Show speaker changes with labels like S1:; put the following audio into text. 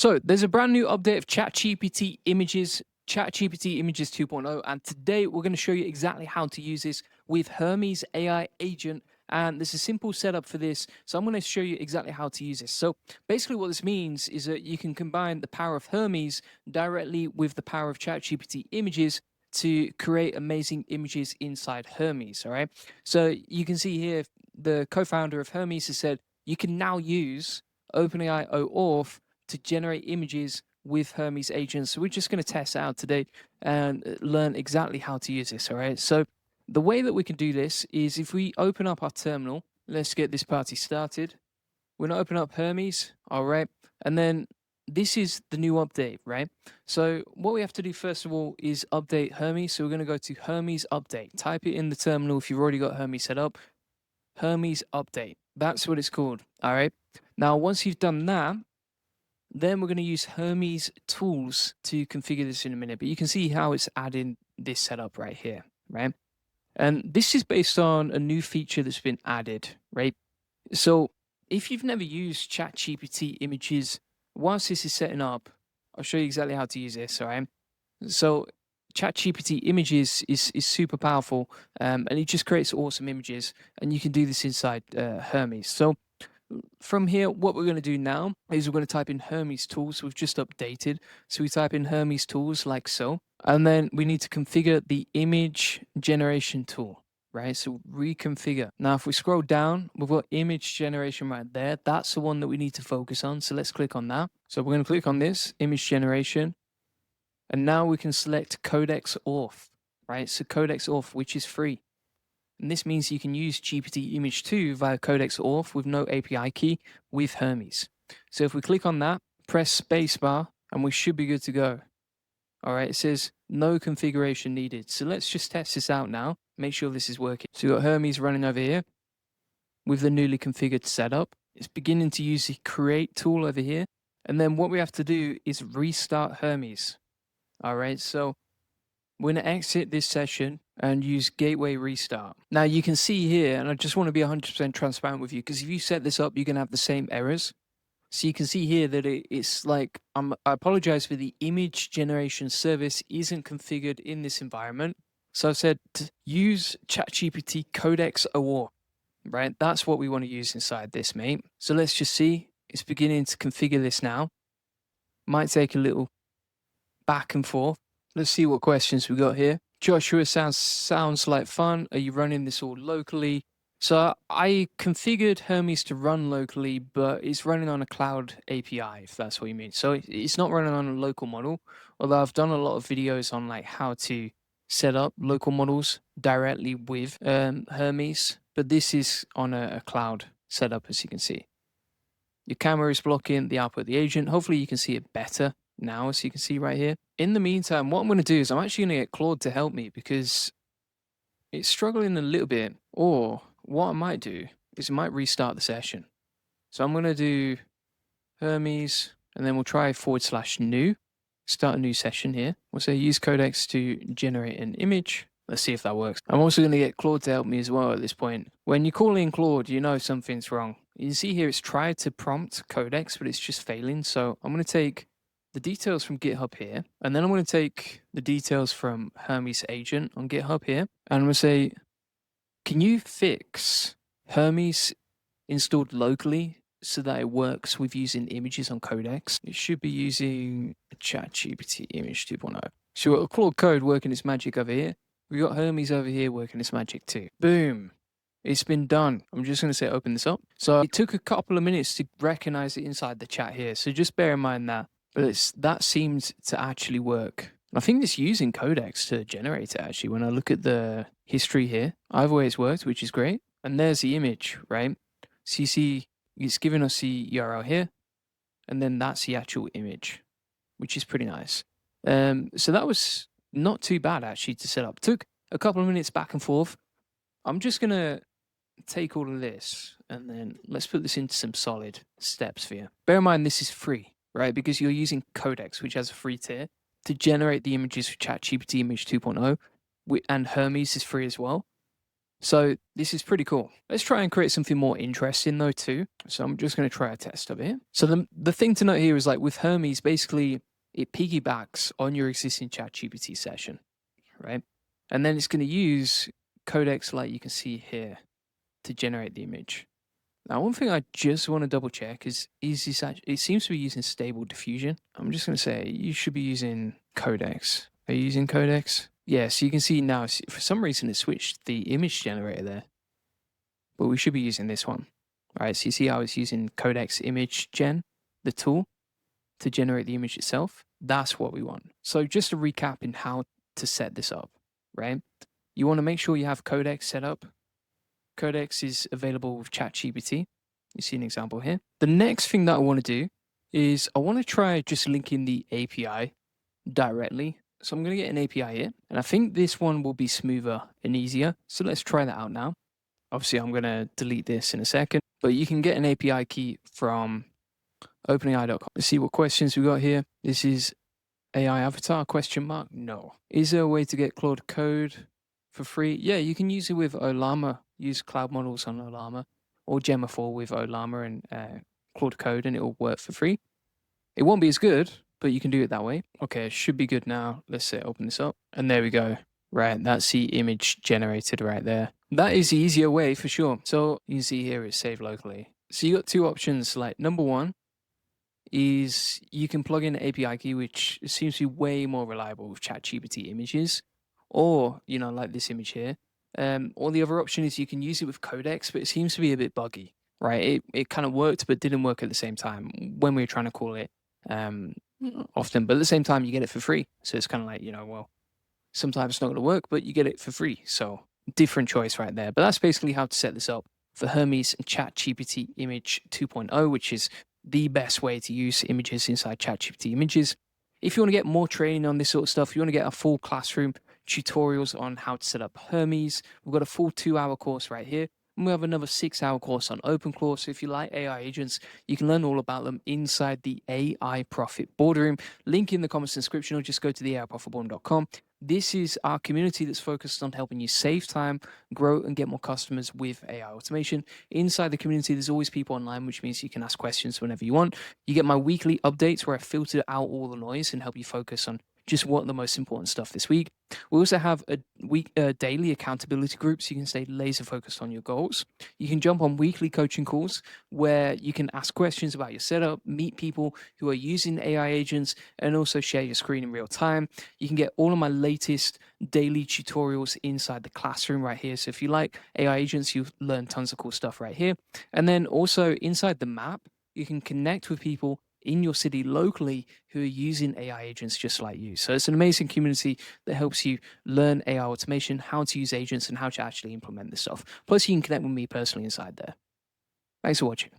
S1: So there's a brand new update of ChatGPT Images, ChatGPT Images 2.0, and today we're going to show you exactly how to use this with Hermes AI agent. And there's a simple setup for this. So I'm going to show you exactly how to use this. So basically what this means is that you can combine the power of Hermes directly with the power of ChatGPT Images to create amazing images inside Hermes. All right. So you can see here, the co-founder of Hermes has said you can now use OpenAI Auth to generate images with Hermes agents. So we're just going to test it out today and learn exactly how to use this. All right. So the way that we can do this is if we open up our terminal, let's get this party started. We're going to open up Hermes. All right. And then this is the new update, right? So what we have to do first of all is update Hermes. So we're going to go to Hermes update. Type it in the terminal if you've already got Hermes set up. Hermes update. That's what it's called. All right. Now, once you've done that, then we're going to use Hermes Tools to configure this in a minute, but you can see how it's adding this setup right here, right? And this is based on a new feature that's been added, right? So if you've never used ChatGPT Images, whilst this is setting up, I'll show you exactly how to use this, all right? So ChatGPT Images is super powerful, and it just creates awesome images, and you can do this inside Hermes. So from here, what we're going to do now is we're going to type in Hermes Tools. We've just updated. So we type in Hermes Tools like so. And then we need to configure the image generation tool, right? So reconfigure. Now, if we scroll down, we've got image generation right there. That's the one that we need to focus on. So let's click on that. So we're going to click on this, image generation. And now we can select Codex Auth, right? So Codex Auth, which is free. And this means you can use GPT Image 2 via Codex Auth with no API key with Hermes. So if we click on that, press spacebar, and we should be good to go. All right, it says no configuration needed. So let's just test this out now. Make sure this is working. So we've got Hermes running over here with the newly configured setup. It's beginning to use the create tool over here. And then what we have to do is restart Hermes. All right, so we're going to exit this session and use gateway restart. Now you can see here, and I just want to be 100% transparent with you, because if you set this up, you're going to have the same errors. So you can see here that it's like, I apologize for the image generation service isn't configured in this environment. So I said to use ChatGPT Codex Auth, right? That's what we want to use inside this, mate. So let's just see. It's beginning to configure this now. Might take a little back and forth. Let's see what questions we got here. Joshua sounds like fun. Are you running this all locally? So I configured Hermes to run locally, but it's running on a cloud API, if that's what you mean. So it's not running on a local model, although I've done a lot of videos on like how to set up local models directly with Hermes, but this is on a cloud setup, as you can see. Your camera is blocking the output of the agent. Hopefully you can see it better now, as you can see right here. In the meantime, what I'm going to do is I'm actually going to get Claude to help me because it's struggling a little bit. Or what I might do is I might restart the session. So I'm going to do Hermes, and then we'll try /new, start a new session here. We'll say use Codex to generate an image. Let's see if that works. I'm also going to get Claude to help me as well at this point. When you call in Claude, you know something's wrong. You see here it's tried to prompt Codex, but it's just failing. So I'm going to take the details from GitHub here, and then I'm going to take the details from Hermes agent on GitHub here, and I'm going to say, can you fix Hermes installed locally so that it works with using images on Codex? It should be using ChatGPT Image 2.0. So we've got Claude Code working its magic over here. We've got Hermes over here working its magic too. Boom. It's been done. I'm just going to say open this up. So it took a couple of minutes to recognize it inside the chat here. So just bear in mind that. But that seems to actually work. I think it's using Codex to generate it, actually. When I look at the history here, either way it's worked, which is great. And there's the image, right? So you see it's giving us the URL here. And then that's the actual image, which is pretty nice. So that was not too bad, actually, to set up. Took a couple of minutes back and forth. I'm just going to take all of this, and then let's put this into some solid steps for you. Bear in mind, this is free, right? Because you're using Codex, which has a free tier, to generate the images for ChatGPT Image 2.0, and Hermes is free as well. So this is pretty cool. Let's try and create something more interesting though too. So I'm just going to try a test of it. So the thing to note here is like with Hermes, basically it piggybacks on your existing ChatGPT session, right? And then it's going to use Codex like you can see here to generate the image. Now, one thing I just want to double check is this it seems to be using stable diffusion. I'm just going to say you should be using Codex. Are you using Codex? Yeah, so you can see now, for some reason it switched the image generator there, but we should be using this one. All right, so you see how it's using Codex Image Gen, the tool, to generate the image itself. That's what we want. So just to recap in how to set this up, right? You want to make sure you have Codex set up. Codex is available with ChatGPT. You see an example here. The next thing that I want to do is I want to try just linking the API directly. So I'm going to get an API here, and I think this one will be smoother and easier. So let's try that out now. Obviously, I'm going to delete this in a second, but you can get an API key from OpenAI.com. Let's see what questions we got here. This is AI avatar question mark. No. Is there a way to get Claude code for free? Yeah, you can use it with Olama. Use cloud models on Olama or Gemma 4 with Olama and Claude code, and it will work for free. It won't be as good, but you can do it that way. Okay, it should be good now. Let's say open this up, and there we go. Right, that's the image generated right there. That is the easier way for sure. So you can see here it's saved locally. So you got two options. Like number one is you can plug in an API key, which seems to be way more reliable with ChatGPT Images, or like this image here. Or the other option is you can use it with Codex, but it seems to be a bit buggy, right? It kind of worked, but didn't work at the same time when we were trying to call it often. But at the same time, you get it for free, so it's kind of like well, sometimes it's not going to work, but you get it for free. So different choice right there. But that's basically how to set this up for Hermes ChatGPT Image 2.0, which is the best way to use images inside ChatGPT Images. If you want to get more training on this sort of stuff, you want to get a full classroom tutorials on how to set up Hermes, we've got a full 2-hour course right here. And we have another 6-hour course on OpenClaw. So if you like AI agents, you can learn all about them inside the AI Profit Boardroom. Link in the comments description, or just go to the AIProfitBoardroom.com. This is our community that's focused on helping you save time, grow, and get more customers with AI automation. Inside the community, there's always people online, which means you can ask questions whenever you want. You get my weekly updates where I filter out all the noise and help you focus on just what the most important stuff this week. We also have a daily accountability group, so you can stay laser focused on your goals. You can jump on weekly coaching calls where you can ask questions about your setup, meet people who are using AI agents, and also share your screen in real time. You can get all of my latest daily tutorials inside the classroom right here. So if you like AI agents, you'll learn tons of cool stuff right here. And then also inside the map, you can connect with people in your city locally who are using AI agents just like you. So it's an amazing community that helps you learn AI automation, how to use agents, and how to actually implement this stuff. Plus, you can connect with me personally inside there. Thanks for watching.